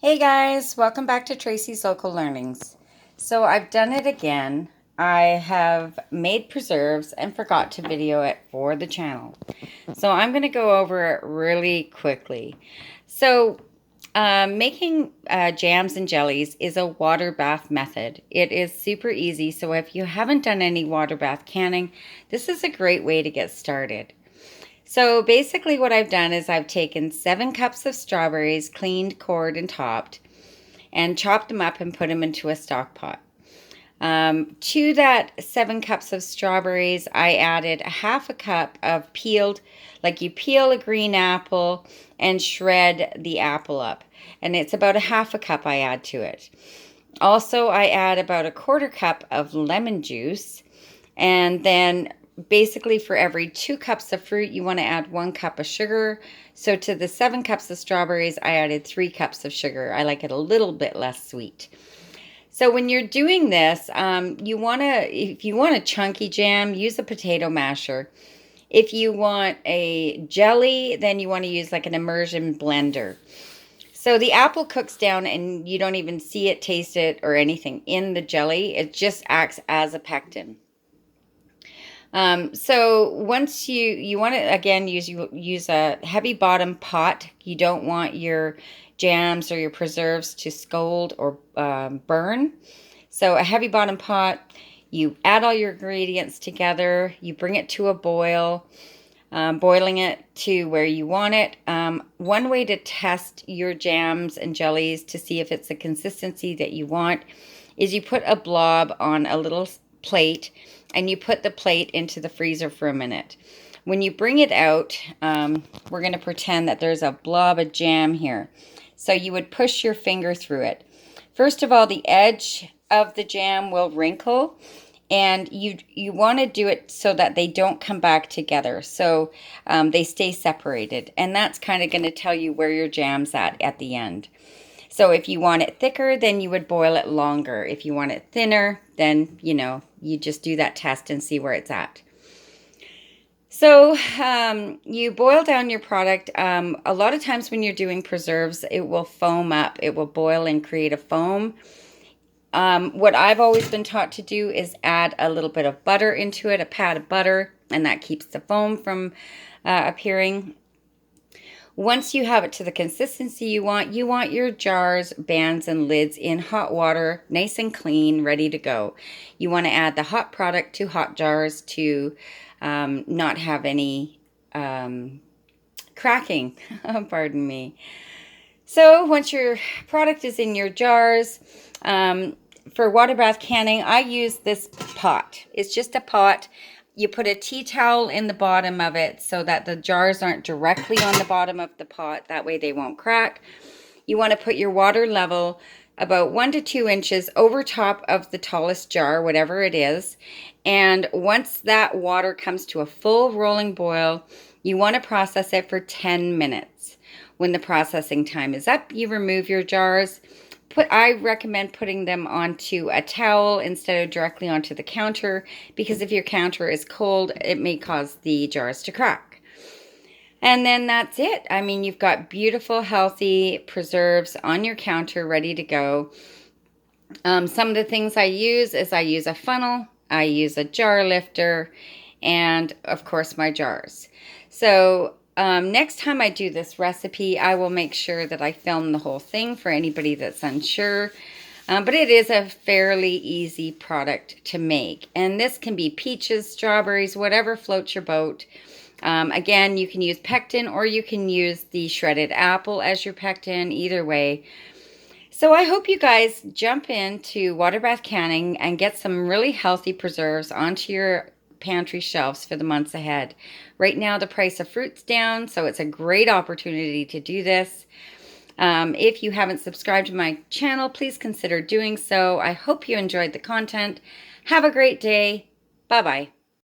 Hey guys, welcome back to Tracy's Local Learnings. So I've done it again. I have made preserves and forgot to video it for the channel. So I'm going to go over it really quickly. So making jams and jellies is a water bath method. It is super easy. So if you haven't done any water bath canning, this is a great way to get started. So basically what I've done is I've taken 7 cups of strawberries, cleaned, cored, and topped, and chopped them up and put them into a stock pot. To that 7 cups of strawberries, I added a half a cup of peeled, like you peel a green apple and shred the apple up. And it's about a half a cup I add to it. Also, I add about a quarter cup of lemon juice, and then basically for every 2 cups of fruit, you want to add 1 cup of sugar. So to the 7 cups of strawberries, I added 3 cups of sugar. I like it a little bit less sweet. So when you're doing this, if you want a chunky jam, use a potato masher. If you want a jelly, then you want to use like an immersion blender. So the apple cooks down and you don't even see it, taste it, or anything in the jelly. It just acts as a pectin. So once you want to, again, use a heavy bottom pot. You don't want your jams or your preserves to scald or burn. So a heavy bottom pot, you add all your ingredients together, you bring it to a boil, boiling it to where you want it. One way to test your jams and jellies to see if it's the consistency that you want is you put a blob on a little plate and you put the plate into the freezer for a minute. When you bring it out, we're going to pretend that there's a blob of jam here. So you would push your finger through it. First of all, the edge of the jam will wrinkle, and you want to do it so that they don't come back together. So they stay separated, and that's kind of going to tell you where your jam's at the end. So if you want it thicker, then you would boil it longer. If you want it thinner, then, you just do that test and see where it's at. So you boil down your product. A lot of times when you're doing preserves, it will foam up. It will boil and create a foam. What I've always been taught to do is add a little bit of butter into it, a pat of butter, and that keeps the foam from appearing. Once you have it to the consistency you want your jars, bands, and lids in hot water, nice and clean, ready to go. You want to add the hot product to hot jars to not have any cracking, pardon me. So once your product is in your jars, for water bath canning, I use this pot. It's just a pot. You put a tea towel in the bottom of it so that the jars aren't directly on the bottom of the pot. That way they won't crack. You want to put your water level about 1 to 2 inches over top of the tallest jar, whatever it is. And once that water comes to a full rolling boil, you want to process it for 10 minutes. When the processing time is up, you remove your jars. I recommend putting them onto a towel instead of directly onto the counter, because if your counter is cold, it may cause the jars to crack. And then that's it. I mean, you've got beautiful, healthy preserves on your counter ready to go. Some of the things I use is I use a funnel, I use a jar lifter, and of course my jars. So next time I do this recipe, I will make sure that I film the whole thing for anybody that's unsure. But it is a fairly easy product to make. And this can be peaches, strawberries, whatever floats your boat. Again, you can use pectin or you can use the shredded apple as your pectin, either way. So I hope you guys jump into water bath canning and get some really healthy preserves onto your pantry shelves for the months ahead. Right now the price of fruit's down, so it's a great opportunity to do this. If you haven't subscribed to my channel, please consider doing so. I hope you enjoyed the content. Have a great day. Bye-bye.